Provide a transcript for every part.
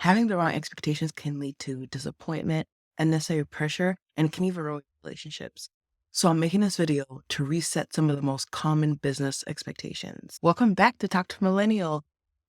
Having the wrong expectations can lead to disappointment, unnecessary pressure, and can even ruin relationships. So I'm making this video to reset some of the most common business expectations. Welcome back to Talk to Millennial.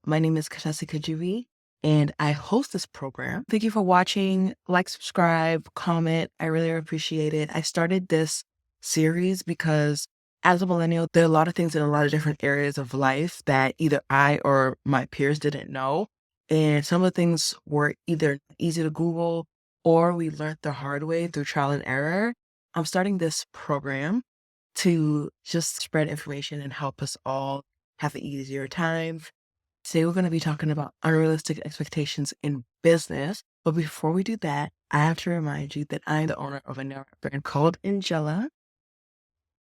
My name is Katasi Kajivi, and I host this program. Thank you for watching. Like, subscribe, comment. I really appreciate it. I started this series because as a millennial, there are a lot of things in a lot of different areas of life that either I or my peers didn't know. And some of the things were either easy to Google or we learned the hard way through trial and error. I'm starting this program to just spread information and help us all have an easier time. Today, we're going to be talking about unrealistic expectations in business. But before we do that, I have to remind you that I'm the owner of a nail art brand called Angela.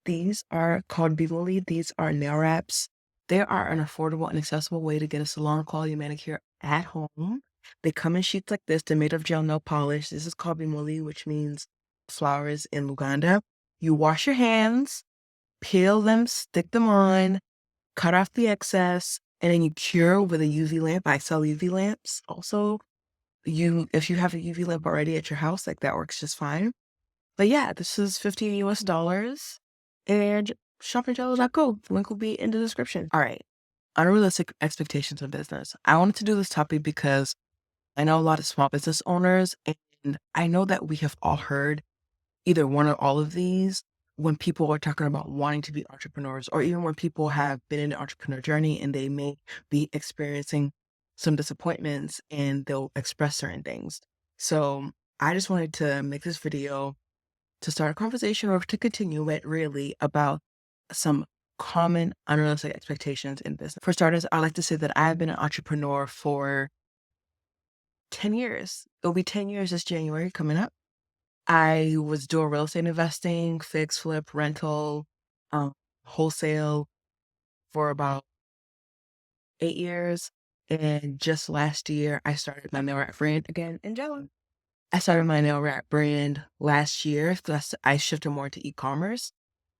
These are called Bivoli. These are nail wraps. They are an affordable and accessible way to get a salon quality manicure at home. They come in sheets like this. They're made of gel nail polish. This is called Bimoli, which means flowers in Luganda. You wash your hands, peel them, stick them on, cut off the excess, and then you cure with a UV lamp. I sell UV lamps. Also, if you have a UV lamp already at your house, like that works just fine. But yeah, this is $15 US. And shopangela.co. The link will be in the description. All right. Unrealistic expectations of business. I wanted to do this topic because I know a lot of small business owners, and I know that we have all heard either one or all of these when people are talking about wanting to be entrepreneurs, or even when people have been in the entrepreneur journey and they may be experiencing some disappointments and they'll express certain things. So I just wanted to make this video to start a conversation or to continue it really about some common unrealistic expectations in business. For starters, I like to say that I've been an entrepreneur for 10 years. It'll be 10 years this January coming up. I was doing real estate investing, fix, flip, rental, wholesale for about 8 years. And just last year, I started my nail art brand again in Jell. I started my nail art brand last year. I shifted more into e-commerce.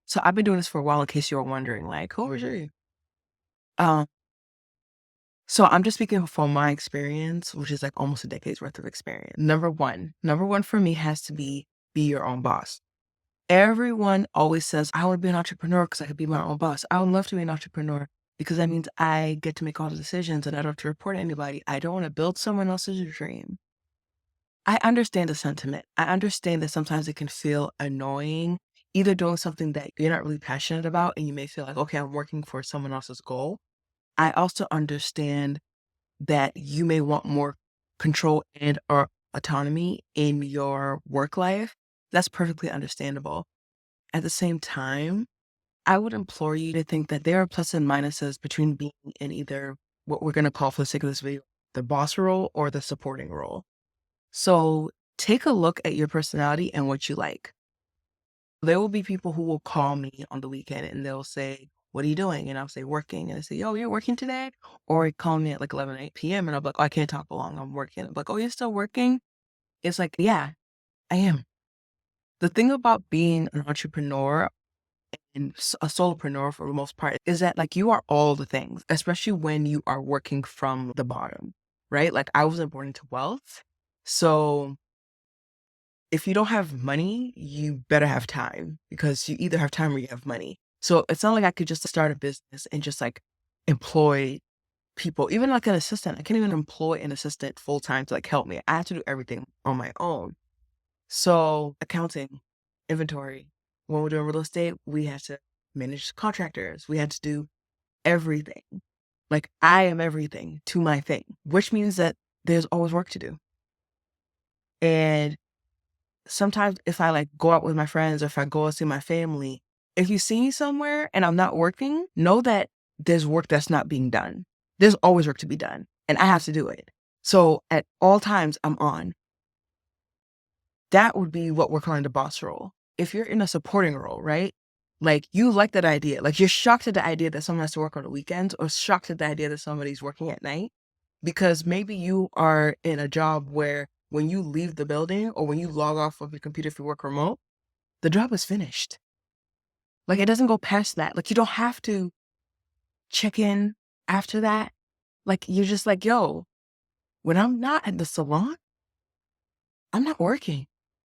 So I've been doing this for a while, in case you were wondering, like, who was you? So I'm just speaking from my experience, which is like almost a decade's worth of experience. Number one for me has to be your own boss. Everyone always says, I want to be an entrepreneur because I could be my own boss. I would love to be an entrepreneur because that means I get to make all the decisions and I don't have to report to anybody. I don't want to build someone else's dream. I understand the sentiment. I understand that sometimes it can feel annoying, either doing something that you're not really passionate about and you may feel like, okay, I'm working for someone else's goal. I also understand that you may want more control and or autonomy in your work life. That's perfectly understandable. At the same time, I would implore you to think that there are pluses and minuses between being in either what we're going to call, for the sake of this video, the boss role or the supporting role. So take a look at your personality and what you like. There will be people who will call me on the weekend and they'll say, what are you doing? And I'll say, working. And they say, yo, you're working today? Or call me at like 11 p.m. and I'll be like, oh, I can't talk long. I'm working. I'm like, oh, you're still working? It's like, yeah, I am. The thing about being an entrepreneur and a solopreneur for the most part is that like you are all the things, especially when you are working from the bottom, right? Like I wasn't born into wealth. So if you don't have money, you better have time because you either have time or you have money. So it's not like I could just start a business and just like employ people, even like an assistant. I can't even employ an assistant full time to like help me. I have to do everything on my own. So accounting, inventory. When we're doing real estate, we have to manage contractors. We had to do everything. Like I am everything to my thing, which means that there's always work to do. And sometimes if I like go out with my friends or if I go and see my family, if you see me somewhere and I'm not working, know that there's work that's not being done. There's always work to be done and I have to do it. So at all times I'm on. That would be what we're calling the boss role. If you're in a supporting role, right? Like you like that idea. Like you're shocked at the idea that someone has to work on the weekends or shocked at the idea that somebody's working at night because maybe you are in a job where when you leave the building or when you log off of your computer if you work remote, the job is finished. Like it doesn't go past that. Like you don't have to check in after that. Like you're just like, yo, when I'm not at the salon, I'm not working.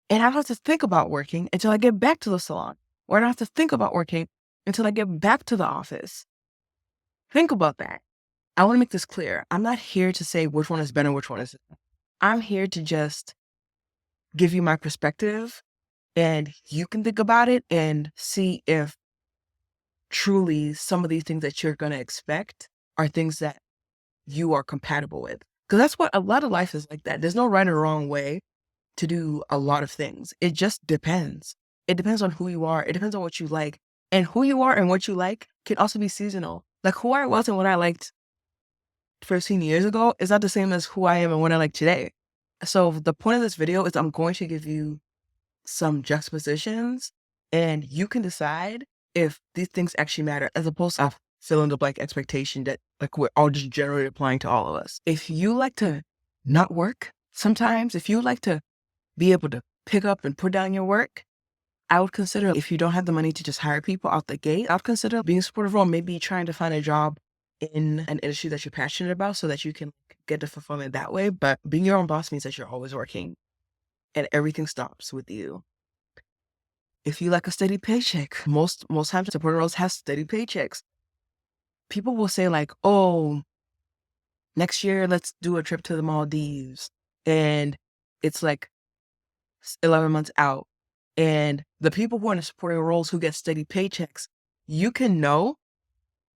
And I don't have to think about working until I get back to the salon, or I don't have to think about working until I get back to the office. Think about that. I want to make this clear. I'm not here to say which one is better, which one isn't. I'm here to just give you my perspective, and you can think about it and see if truly some of these things that you're going to expect are things that you are compatible with. Because that's what a lot of life is like that. There's no right or wrong way to do a lot of things. It just depends. It depends on who you are. It depends on what you like. And who you are and what you like can also be seasonal. Like who I was and what I liked 15 years ago is not the same as who I am and what I like today. So the point of this video is I'm going to give you some juxtapositions, and you can decide if these things actually matter, as opposed to a fill in the blank expectation that like we're all just generally applying to all of us. If you like to not work sometimes, if you like to be able to pick up and put down your work, I would consider, if you don't have the money to just hire people out the gate, I would consider being a supportive role, maybe trying to find a job in an industry that you're passionate about so that you can get the fulfillment that way. But being your own boss means that you're always working and everything stops with you. If you like a steady paycheck, most times supporting roles have steady paychecks. People will say like, oh, next year, let's do a trip to the Maldives. And it's like 11 months out. And the people who are in supporting roles who get steady paychecks, you can know,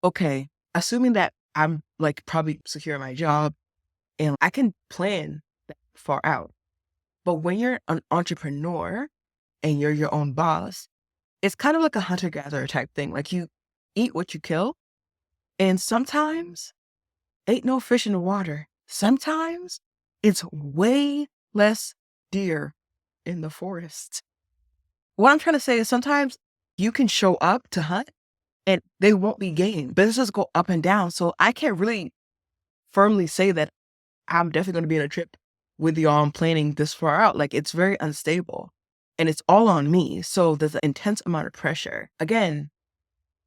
okay, assuming that I'm like probably secure in my job and I can plan that far out. But when you're an entrepreneur and you're your own boss, it's kind of like a hunter-gatherer type thing. Like you eat what you kill. And sometimes ain't no fish in the water. Sometimes it's way less deer in the forest. What I'm trying to say is sometimes you can show up to hunt and they won't be game. Businesses go up and down. So I can't really firmly say that I'm definitely going to be on a trip with y'all and planning this far out. Like it's very unstable and it's all on me. So there's an intense amount of pressure. Again,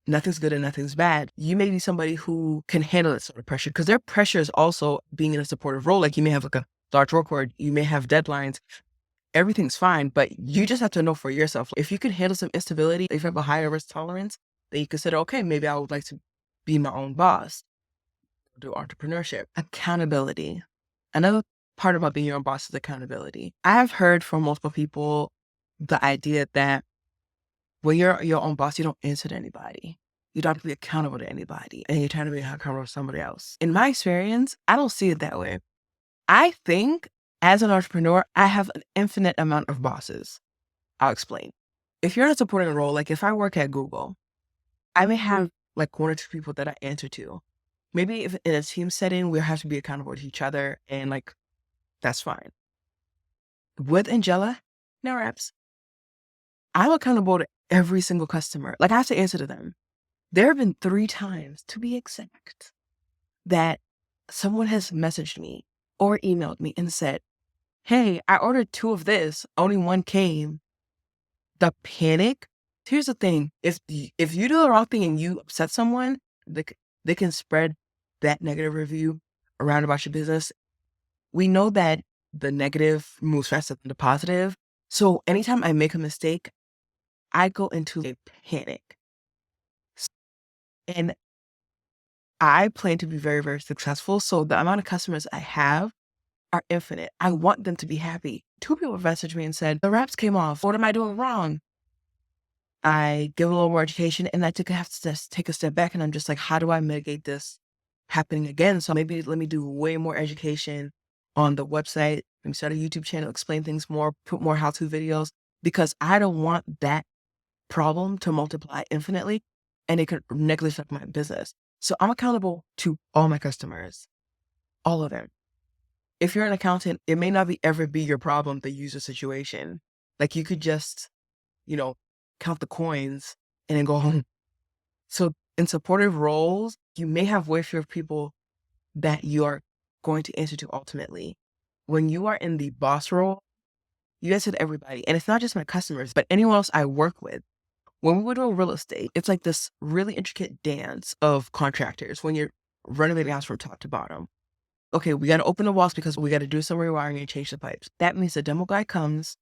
nothing's good and nothing's bad. You may be somebody who can handle that sort of pressure because their pressure is also being in a supportive role. Like you may have like a large workload, you may have deadlines. Everything's fine, but you just have to know for yourself. If you can handle some instability, if you have a higher risk tolerance, then you consider, okay, maybe I would like to be my own boss, do entrepreneurship. Accountability. Another part about being your own boss is accountability. I've heard from multiple people the idea that when you're your own boss, you don't answer to anybody. You don't have to be accountable to anybody, and you're trying to be accountable to somebody else. In my experience, I don't see it that way. I think as an entrepreneur, I have an infinite amount of bosses. I'll explain. If you're in a supporting role, like if I work at Google, I may have like one or two people that I answer to. Maybe if in a team setting, we'll have to be accountable to each other, and like, that's fine. With Angela, no reps, I'm accountable to every single customer. Like I have to answer to them. There have been 3 times, to be exact, that someone has messaged me or emailed me and said, hey, I ordered 2 of this, only 1 came. The panic. Here's the thing. If you do the wrong thing and you upset someone, they can spread that negative review around about your business. We know that the negative moves faster than the positive. So anytime I make a mistake, I go into a panic. And I plan to be very, very successful. So the amount of customers I have are infinite. I want them to be happy. 2 people messaged me and said, the wraps came off. What am I doing wrong? I give a little more education, and I have to just take a step back, and I'm just like, how do I mitigate this happening again? So maybe let me do way more education on the website. Let me start a YouTube channel, explain things more, put more how-to videos, because I don't want that problem to multiply infinitely and it could negatively affect my business. So I'm accountable to all my customers, all of them. If you're an accountant, it may not ever be your problem, the user situation. Like you could just, count the coins and then go home. So in supportive roles, you may have way fewer people that you are going to answer to ultimately. When you are in the boss role, you answer to everybody. And it's not just my customers, but anyone else I work with. When we would do real estate, it's like this really intricate dance of contractors when you're renovating a house from top to bottom. Okay, we got to open the walls because we got to do some rewiring and change the pipes. That means the demo guy comes,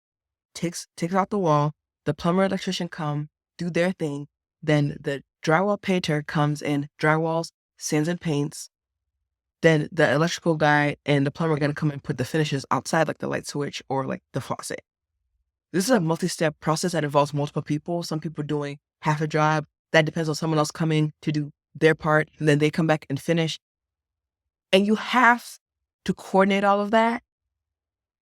takes out the wall, the plumber electrician come, do their thing. Then the drywall painter comes in, drywalls, sands and paints. Then the electrical guy and the plumber are going to come and put the finishes outside, like the light switch or like the faucet. This is a multi-step process that involves multiple people. Some people doing half a job. That depends on someone else coming to do their part. And then they come back and finish. And you have to coordinate all of that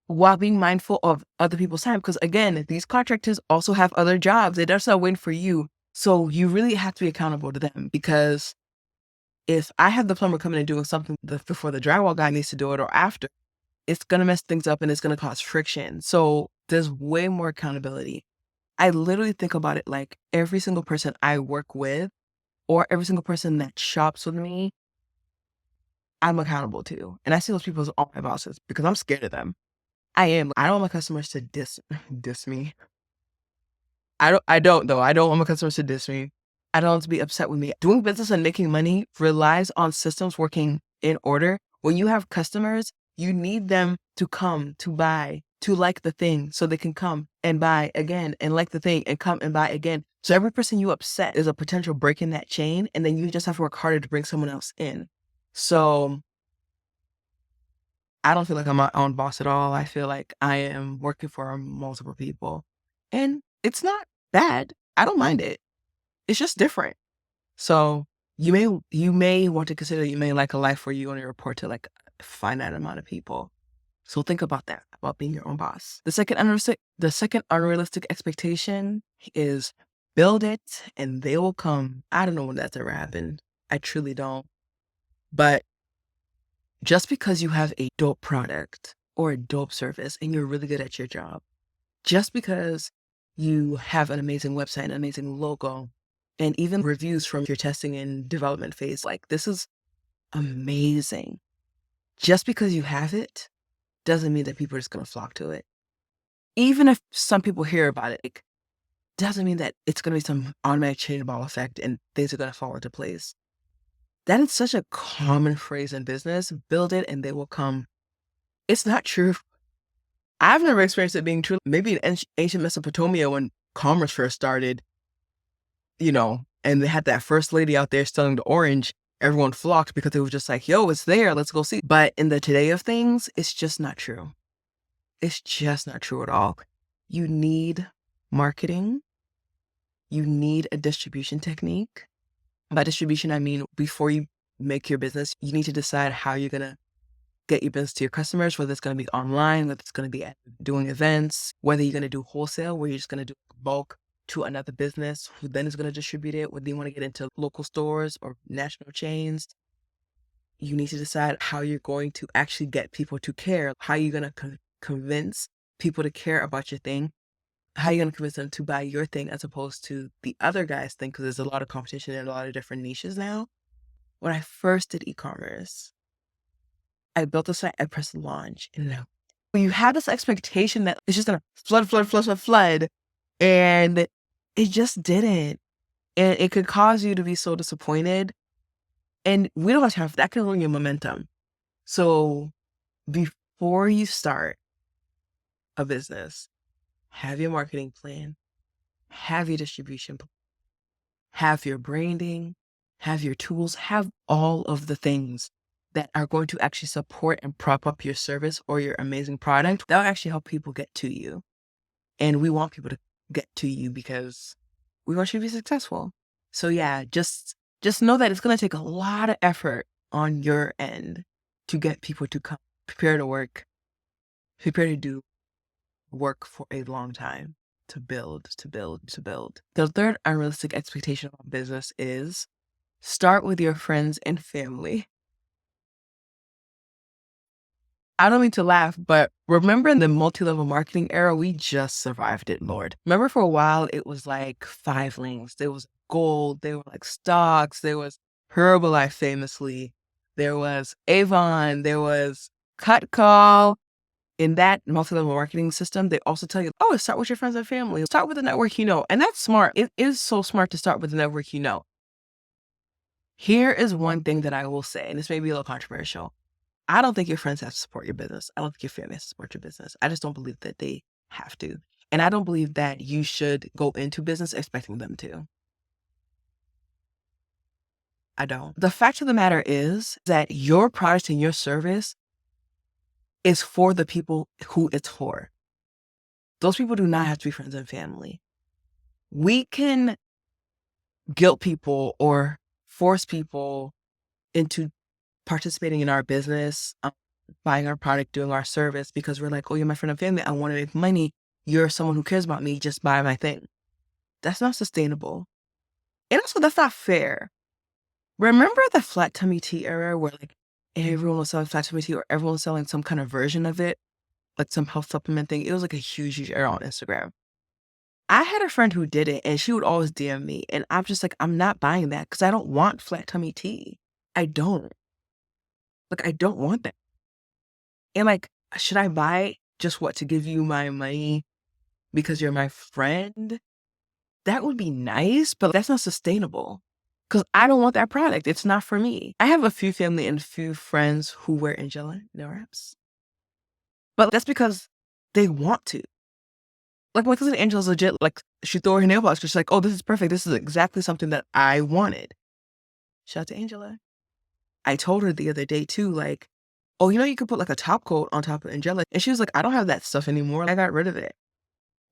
while being mindful of other people's time. Because again, these contractors also have other jobs. They're just not waiting for you. So you really have to be accountable to them, because if I have the plumber coming and doing something before the drywall guy needs to do it or after, it's going to mess things up and it's going to cause friction. So there's way more accountability. I literally think about it like every single person I work with or every single person that shops with me, I'm accountable to. And I see those people as all my bosses because I'm scared of them. I am. I don't want my customers to diss me. I don't though. I don't want my customers to diss me. I don't want to be upset with me. Doing business and making money relies on systems working in order. When you have customers, you need them to come to buy, to like the thing so they can come and buy again and like the thing and come and buy again. So every person you upset is a potential break in that chain. And then you just have to work harder to bring someone else in. So I don't feel like I'm my own boss at all. I feel like I am working for multiple people. And it's not bad. I don't mind it. It's just different. So you may want to consider, you may like a life where you only report to like a finite amount of people. So think about that, about being your own boss. The second unrealistic expectation is build it and they will come. I don't know when that's ever happened. I truly don't. But just because you have a dope product or a dope service and you're really good at your job, just because you have an amazing website, an amazing logo, and even reviews from your testing and development phase, like this is amazing. Just because you have it doesn't mean that people are just going to flock to it. Even if some people hear about it, like, doesn't mean that it's going to be some automatic chain ball effect and things are going to fall into place. That is such a common phrase in business. Build it and they will come. It's not true. I've never experienced it being true. Maybe in ancient Mesopotamia when commerce first started, and they had that first lady out there selling the orange, everyone flocked because it was just like, yo, it's there, let's go see. But in the today of things, it's just not true. It's just not true at all. You need marketing. You need a distribution technique. By distribution, I mean, before you make your business, you need to decide how you're going to get your business to your customers, whether it's going to be online, whether it's going to be doing events, whether you're going to do wholesale, where you're just going to do bulk to another business who then is going to distribute it, whether you want to get into local stores or national chains. You need to decide how you're going to actually get people to care, how you're going to convince people to care about your thing, how you're going to convince them to buy your thing as opposed to the other guy's thing, because there's a lot of competition in a lot of different niches now. When I first did e-commerce, I built a site, I pressed launch, and you have this expectation that it's just going to flood, and it just didn't. And it could cause you to be so disappointed. And we don't have time for that. That can ruin your momentum. So before you start a business, have your marketing plan, have your distribution plan, have your branding, have your tools, have all of the things that are going to actually support and prop up your service or your amazing product. That will actually help people get to you. And we want people to get to you because we want you to be successful. So yeah, just know that it's going to take a lot of effort on your end to get people to come, prepare to do work for a long time, to build. The third unrealistic expectation of business is start with your friends and family. I don't mean to laugh, but remember in the multi-level marketing era, we just survived it, Lord. Remember for a while, it was like 5 links. There was gold. There were like stocks. There was Herbalife famously. There was Avon. There was Cutco. In that multi-level marketing system, they also tell you, start with your friends and family. Start with the network you know. And that's smart. It is so smart to start with the network you know. Here is one thing that I will say, and this may be a little controversial. I don't think your friends have to support your business. I don't think your family has to support your business. I just don't believe that they have to. And I don't believe that you should go into business expecting them to. I don't. The fact of the matter is that your product and your service is for the people who it's for. Those people do not have to be friends and family. We can guilt people or force people into participating in our business, buying our product, doing our service because we're like, oh, you're my friend and family. I want to make money. You're someone who cares about me. Just buy my thing. That's not sustainable. And also, that's not fair. Remember the flat tummy tea era where like everyone was selling flat tummy tea or everyone was selling some kind of version of it, like some health supplement thing? It was like a huge era on Instagram. I had a friend who did it and she would always DM me. And I'm just like, I'm not buying that because I don't want flat tummy tea. I don't. Like, I don't want that. And like, should I buy just what to give you my money because you're my friend? That would be nice, but that's not sustainable because I don't want that product. It's not for me. I have a few family and a few friends who wear Angela nail wraps, but that's because they want to. Like my cousin Angela's legit, like she threw her nail polish because she's like, oh, this is perfect. This is exactly something that I wanted. Shout out to Angela. I told her the other day too, like, oh, you could put like a top coat on top of Angela. And she was like, I don't have that stuff anymore. I got rid of it.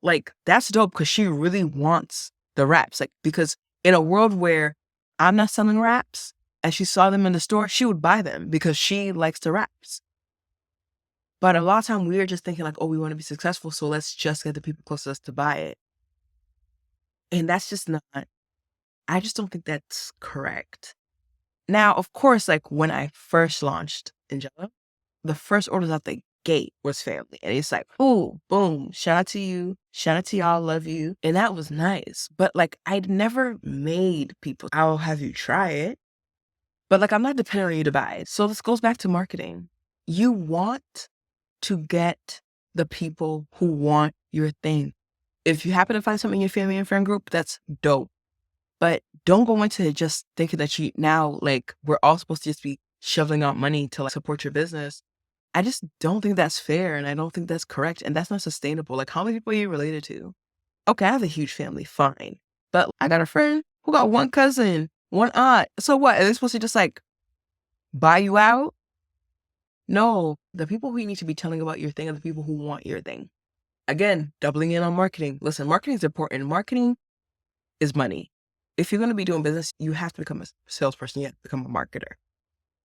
Like, that's dope because she really wants the wraps. Like, because in a world where I'm not selling wraps and she saw them in the store, she would buy them because she likes the wraps. But a lot of time we're just thinking like, oh, we want to be successful. So let's just get the people closest to buy it. And that's just not, I just don't think that's correct. Now, of course, like when I first launched Angela, the first orders out the gate was family. And it's like, oh, boom, shout out to you. Shout out to y'all, love you. And that was nice. But like, I'd never made people, I'll have you try it. But like, I'm not depending on you to buy it. So this goes back to marketing. You want to get the people who want your thing. If you happen to find something in your family and friend group, that's dope. But don't go into it just thinking that you now, like, we're all supposed to just be shoveling out money to like support your business. I just don't think that's fair and I don't think that's correct and that's not sustainable. Like, how many people are you related to? Okay, I have a huge family, fine. But I got a friend who got one cousin, one aunt. So what? Are they supposed to just like buy you out? No, the people who you need to be telling about your thing are the people who want your thing. Again, doubling in on marketing. Listen, marketing is important. Marketing is money. If you're going to be doing business, you have to become a salesperson. You have to become a marketer.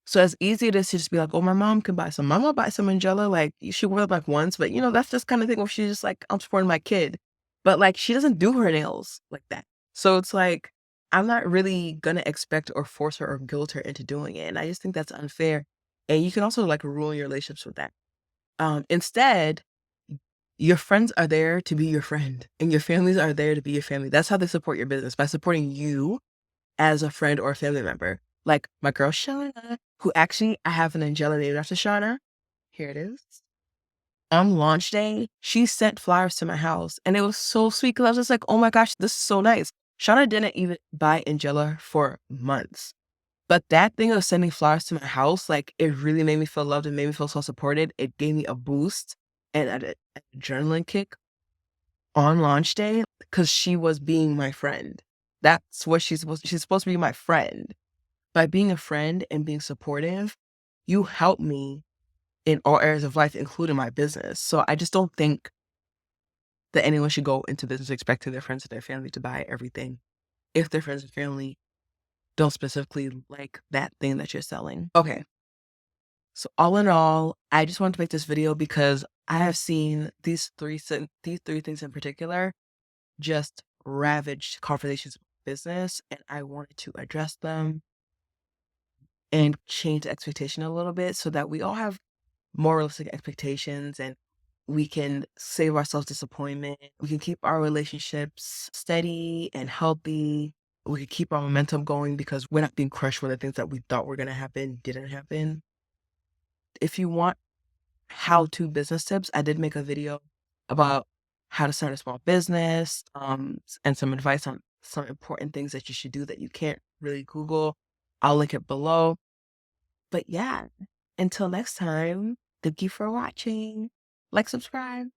So as easy it is to just be like, oh, my mom can buy some. My mom buy some Angela. Like, she wore it like once, but that's just kind of thing where she's just like, I'm supporting my kid. But like, she doesn't do her nails like that. So it's like, I'm not really going to expect or force her or guilt her into doing it. And I just think that's unfair. And you can also like ruin your relationships with that. Instead, your friends are there to be your friend and your families are there to be your family. That's how they support your business, by supporting you as a friend or a family member. Like my girl Shauna, who actually I have an Angela named after Shauna. Here it is. On launch day, she sent flowers to my house and it was so sweet because I was just like, oh my gosh, this is so nice. Shauna didn't even buy Angela for months. But that thing of sending flowers to my house, like it really made me feel loved and made me feel so supported. It gave me a boost and an adrenaline kick on launch day because she was being my friend. That's what she's supposed to be, my friend. By being a friend and being supportive, you help me in all areas of life, including my business. So I just don't think that anyone should go into business expecting their friends and their family to buy everything if their friends and family don't specifically like that thing that you're selling. Okay. So all in all, I just wanted to make this video because I have seen these three things in particular just ravaged conversations with business, and I wanted to address them and change the expectation a little bit so that we all have more realistic expectations and we can save ourselves disappointment. We can keep our relationships steady and healthy. We can keep our momentum going because we're not being crushed when the things that we thought were going to happen didn't happen. If you want how-to business tips, I did make a video about how to start a small business, and some advice on some important things that you should do that you can't really Google. I'll link it below. But yeah, Until next time, thank you for watching. Like, subscribe.